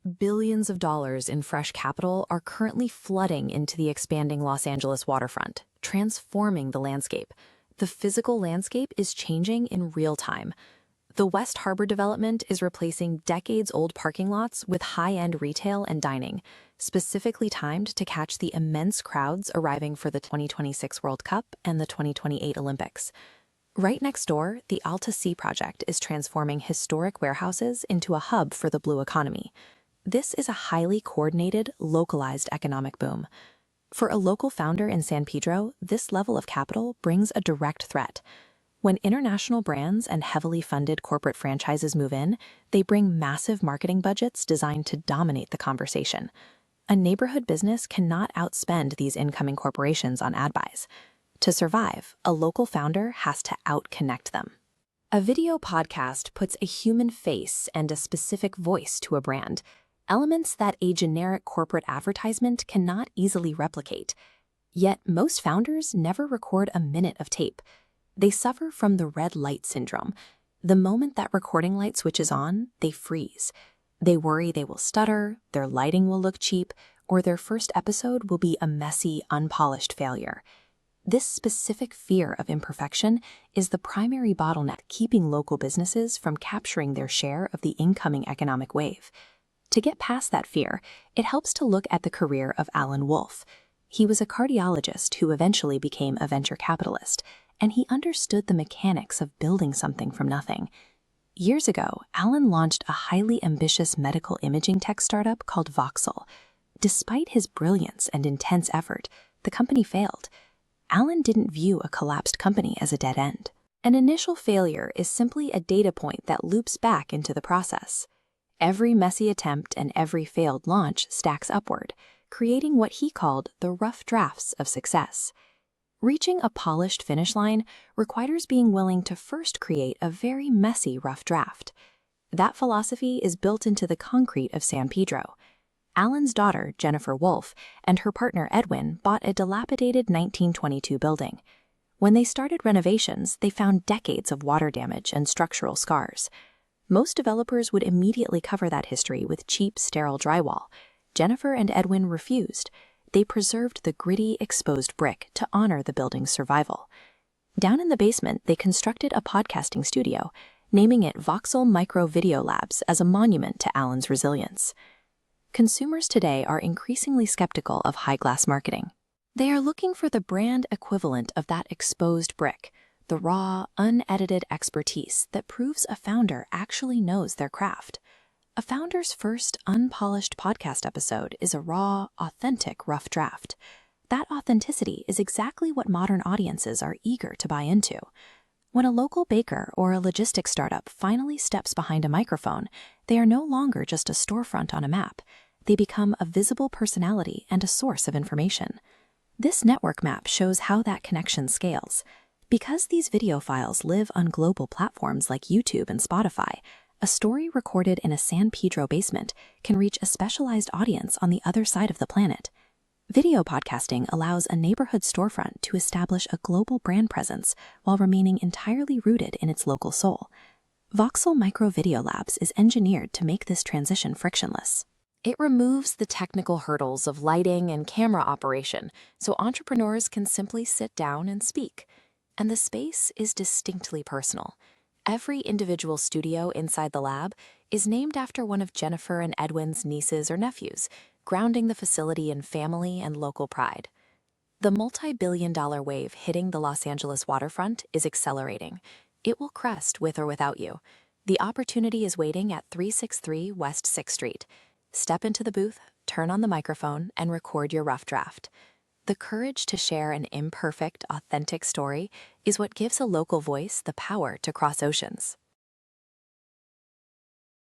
Billions of dollars in fresh capital are currently flooding into the expanding Los Angeles waterfront, transforming the landscape. The physical landscape is changing in real time. The West Harbor development is replacing decades-old parking lots with high-end retail and dining, specifically timed to catch the immense crowds arriving for the 2026 World Cup and the 2028 Olympics. Right next door, the AltaSea project is transforming historic warehouses into a hub for the blue economy. This is a highly coordinated, localized economic boom. For a local founder in San Pedro, this level of capital brings a direct threat. When international brands and heavily funded corporate franchises move in, they bring massive marketing budgets designed to dominate the conversation. A neighborhood business cannot outspend these incoming corporations on ad buys. To survive, a local founder has to outconnect them. A video podcast puts a human face and a specific voice to a brand, elements that a generic corporate advertisement cannot easily replicate. Yet most founders never record a minute of tape. They suffer from the red light syndrome. The moment that recording light switches on, they freeze. They worry they will stutter, their lighting will look cheap, or their first episode will be a messy, unpolished failure. This specific fear of imperfection is the primary bottleneck keeping local businesses from capturing their share of the incoming economic wave. To get past that fear, it helps to look at the career of Allan. He was a cardiologist who eventually became a venture capitalist, and he understood the mechanics of building something from nothing. Years ago, Allan launched a highly ambitious medical imaging tech startup called Voxel. Despite his brilliance and intense effort, the company failed. Allan didn't view a collapsed company as a dead end. An initial failure is simply a data point that loops back into the process. Every messy attempt and every failed launch stacks upward, creating what he called the rough drafts of success. Reaching a polished finish line requires being willing to first create a very messy rough draft. That philosophy is built into the concrete of San Pedro. Allan's daughter, Jennifer Wolfe, and her partner Edwin bought a dilapidated 1922 building. When they started renovations, they found decades of water damage and structural scars. Most developers would immediately cover that history with cheap, sterile drywall. Jennifer and Edwin refused. They preserved the gritty, exposed brick to honor the building's survival. Down in the basement, they constructed a podcasting studio, naming it Voxel Micro Video Labs as a monument to Allan's resilience. Consumers today are increasingly skeptical of high-glass marketing. They are looking for the brand equivalent of that exposed brick, the raw, unedited expertise that proves a founder actually knows their craft. A founder's first unpolished podcast episode is a raw, authentic rough draft. That authenticity is exactly what modern audiences are eager to buy into. When a local baker or a logistics startup finally steps behind a microphone, they are no longer just a storefront on a map. They become a visible personality and a source of information. This network map shows how that connection scales. Because these video files live on global platforms like YouTube and Spotify, a story recorded in a San Pedro basement can reach a specialized audience on the other side of the planet. Video podcasting allows a neighborhood storefront to establish a global brand presence while remaining entirely rooted in its local soul. Voxel Micro Video Labs is engineered to make this transition frictionless. It removes the technical hurdles of lighting and camera operation so entrepreneurs can simply sit down and speak. And the space is distinctly personal. Every individual studio inside the lab is named after one of Jennifer and Edwin's nieces or nephews, grounding the facility in family and local pride. The multi-billion-dollar wave hitting the Los Angeles waterfront is accelerating. It will crest with or without you. The opportunity is waiting at 363 West 6th Street. Step into the booth, turn on the microphone, and record your rough draft. The courage to share an imperfect, authentic story is what gives a local voice the power to cross oceans.